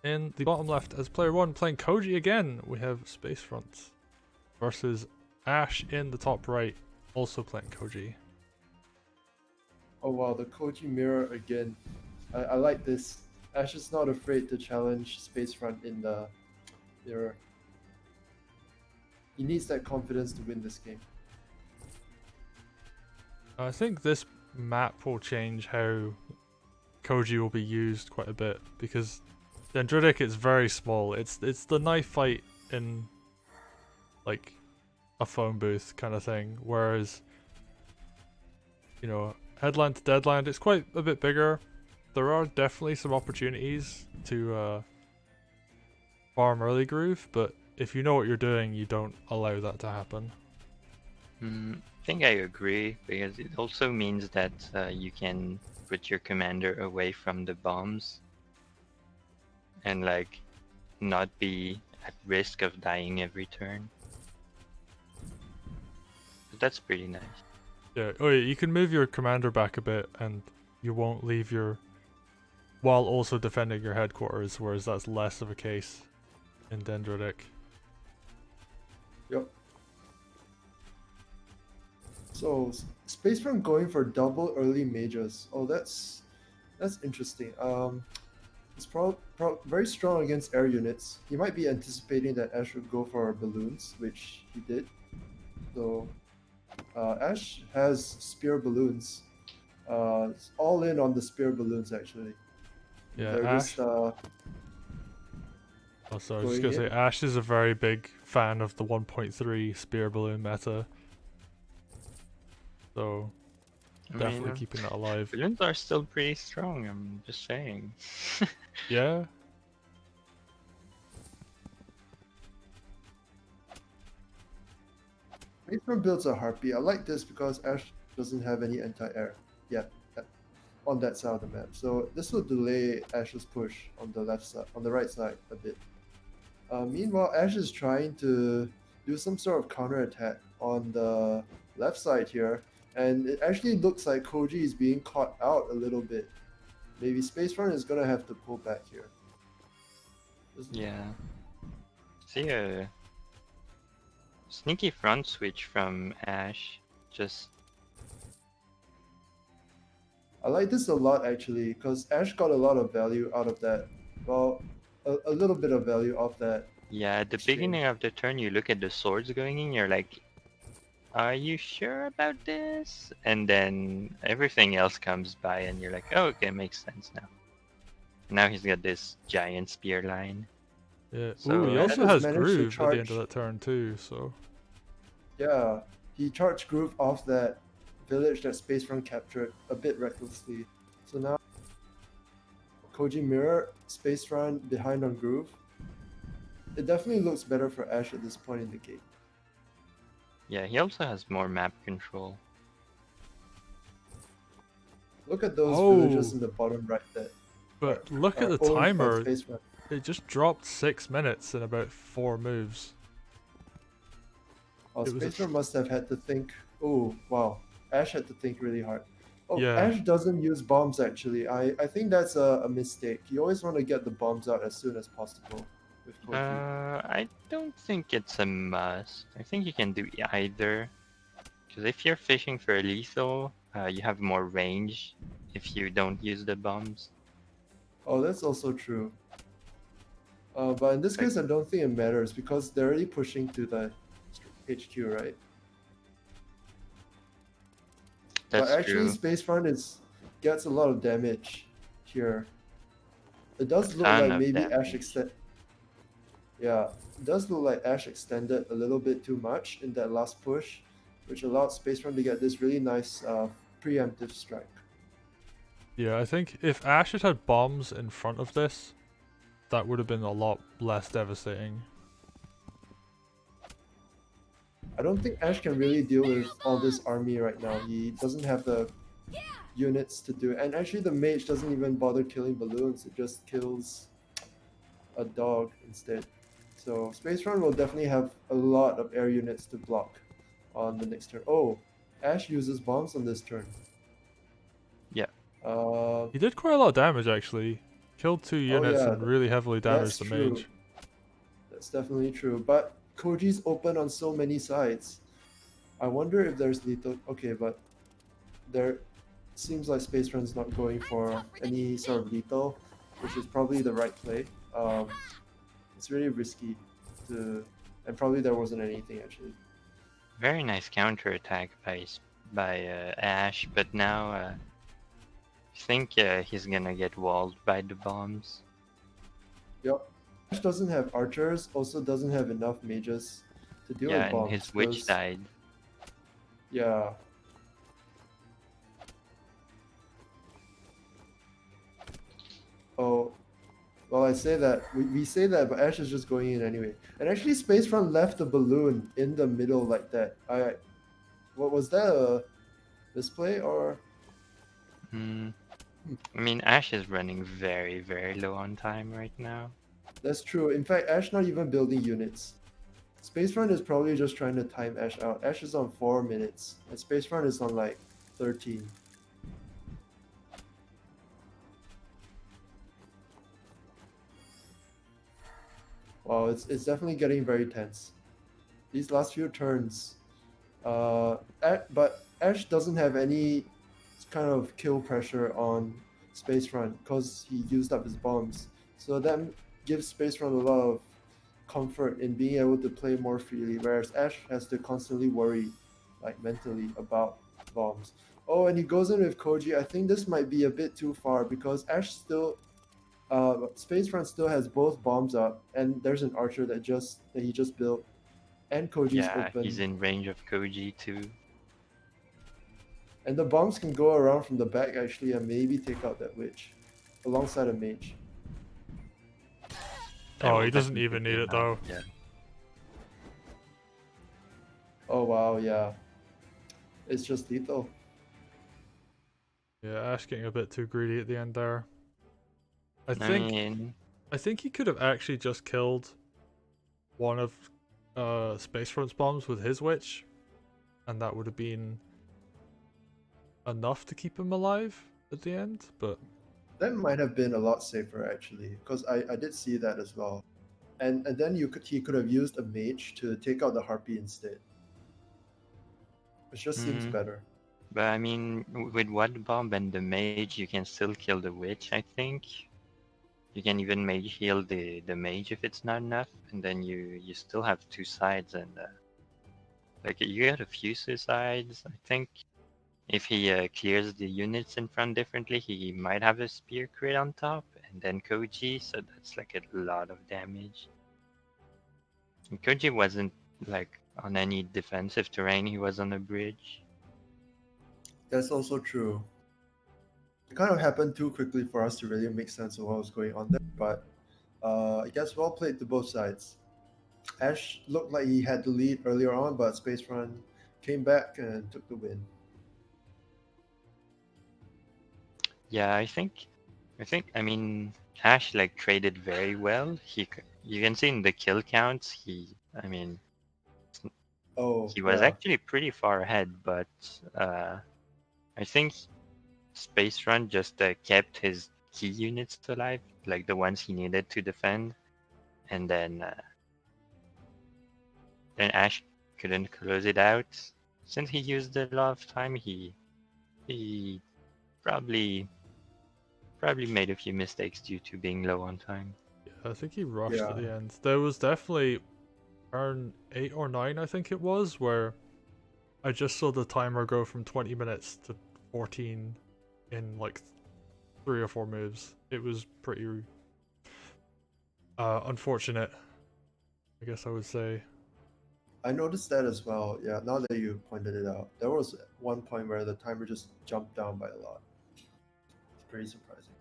In the bottom left, as player 1 playing GoW5 again, we have Spacefront versus Ash in the top right, also playing GoW5. Oh wow, the Koji mirror again. I like this. Ash is not afraid to challenge Spacefront in the mirror. He needs that confidence to win this game. I think this map will change how GoW5 will be used quite a bit, because Dendritic is very small. It's the knife fight in like a phone booth kind of thing, whereas you know, Headland to Deadland, it's quite a bit bigger. There are definitely some opportunities to farm early groove, but if you know what you're doing, you don't allow that to happen. I think I agree, because it also means that you can put your commander away from the bombs and like not be at risk of dying every turn. But that's pretty nice. Yeah, oh yeah, you can move your commander back a bit and you won't leave your... while also defending your headquarters, whereas that's less of a case in Dendritic. Yep. So Spacefront going for double early mages. Oh, that's interesting. It's very strong against air units. He might be anticipating that Ash would go for balloons, which he did. So Ash has spear balloons. It's all in on the spear balloons actually. Yeah, They're Ash... just, oh, sorry, I was just going gonna say, Ash is a very big fan of the 1.3 spear balloon meta. So, definitely keeping that alive. Balloons are still pretty strong, I'm just saying. Yeah. Spacefront builds a harpy. I like this because Ash doesn't have any anti-air yet on that side of the map. So this will delay Ash's push on the left side, on the right side a bit. Meanwhile, Ash is trying to do some sort of counter attack on the left side here, and it actually looks like GoW5 is being caught out a little bit. Maybe Spacefront is gonna have to pull back here. Yeah. See a sneaky front switch from Ash. Just I like this a lot actually, because Ash got a lot of value out of that. Well, a little bit of value off that. yeah, at the exchange. beginning of the turn, you look at the swords going in, you're like, are you sure about this? And then everything else comes by and you're like, oh, okay, makes sense now. Now he's got this giant spear line. Yeah. So Ooh, he Ash also has has managed to groove at the end of charge- that turn too, so... Yeah, he charged GoW5 off that village that Spacefront captured a bit recklessly. So now GoW5 mirror, Spacefront behind on GoW5. It definitely looks better for Ash at this point in the game. Yeah, he also has more map control. Look at those Oh. villages in the bottom right there. But look at the owned by timer. Spacefront. It just dropped 6 minutes in about 4 moves. Oh, It was a Spacefront must have had to think. Oh, wow. Ash had to think really hard. Oh, Yeah. Ash doesn't use bombs actually. I think that's a mistake. You always want to get the bombs out as soon as possible with GoW5. I don't think it's a must. I think you can do either. Because if you're fishing for a lethal, you have more range if you don't use the bombs. Oh, that's also true. But in this case, I don't think it matters because they're already pushing to the HQ, right? That's but actually, true. Spacefront gets a lot of damage here. It does look Ton like of maybe Ash damage. extend. Yeah, it does look like Ash extended a little bit too much in that last push, which allowed Spacefront to get this really nice preemptive strike. Yeah, I think if Ash had had bombs in front of this, that would have been a lot less devastating. I don't think Ash can really deal with all this army right now. He doesn't have the units to do it. And actually the mage doesn't even bother killing balloons. It just kills a dog instead. So Spacefront will definitely have a lot of air units to block on the next turn. Oh, Ash uses bombs on this turn. Yeah. He did quite a lot of damage actually. Killed 2 Oh units yeah, and really heavily that's damaged the true. mage. That's definitely true. But Koji's open on so many sides. I wonder if there's lethal. Okay, but there seems like Spacefront's not going for any sort of lethal, which is probably the right play. It's really risky to, and probably there wasn't anything actually. Very nice counterattack by Ash, but now I think he's gonna get walled by the bombs. Yep. Ash doesn't have archers, also doesn't have enough mages to deal Yeah, with and bombs. his witch 'Cause- died. Yeah. Oh, well, I say that we say that, but Ash is just going in anyway. And actually, Spacefront left the balloon in the middle like that. What was that, a misplay or? Hmm. I mean, Ash is running very, very low on time right now. That's true. In fact, Ash not even building units. Spacefront is probably just trying to time Ash out. Ash is on 4 minutes, and Spacefront is on like 13. Wow, it's definitely getting very tense. These last few turns, but Ash doesn't have any kind of kill pressure on Spacefront because he used up his bombs. So that gives Spacefront a lot of comfort in being able to play more freely, whereas Ash has to constantly worry, like mentally, about bombs. Oh, and he goes in with Koji. I think this might be a bit too far because Ash still, Spacefront still has both bombs up, and there's an archer that he just built, and Koji's Yeah, open. he's in range of Koji too. And the bombs can go around from the back actually and maybe take out that witch alongside a mage. That Oh, will he doesn't definitely even take need him it though. out, Yeah. Oh wow, yeah. It's just lethal. Yeah, Ash getting a bit too greedy at the end there. I I mean, think he could have actually just killed one of Spacefront's bombs with his witch, and that would have been enough to keep him alive at the end. But That might have been a lot safer actually, because I did see that as well. And then he could have used a mage to take out the harpy instead. Which just seems hmm, better. but I mean, with one bomb and the mage, you can still kill the witch, I think. You can even mage heal the mage if it's not enough, and then you still have 2 sides, and like you got a few suicides. I think if he clears the units in front differently, he might have a spear crit on top, and then Koji, so that's like a lot of damage. And Koji wasn't like on any defensive terrain, he was on a bridge. That's also true. It kind of happened too quickly for us to really make sense of what was going on there, but I guess well played to both sides. Ash looked like he had the lead earlier on, but Spacefront came back and took the win. Yeah, I mean, Ash like traded very well. You can see in the kill counts, I mean, Oh, he was yeah. actually pretty far ahead, but I think Spacefront just kept his key units alive, like the ones he needed to defend, and then Ash couldn't close it out. Since he used a lot of time, he probably made a few mistakes due to being low on time. yeah, I think he rushed Yeah. at the end. There was definitely turn 8 or 9, I think it was, where I just saw the timer go from 20 minutes to 14 in like 3 or 4 moves. It was pretty unfortunate, I guess I would say. I noticed that as well. Yeah, now that you pointed it out, there was one point where the timer just jumped down by a lot. It's pretty surprising.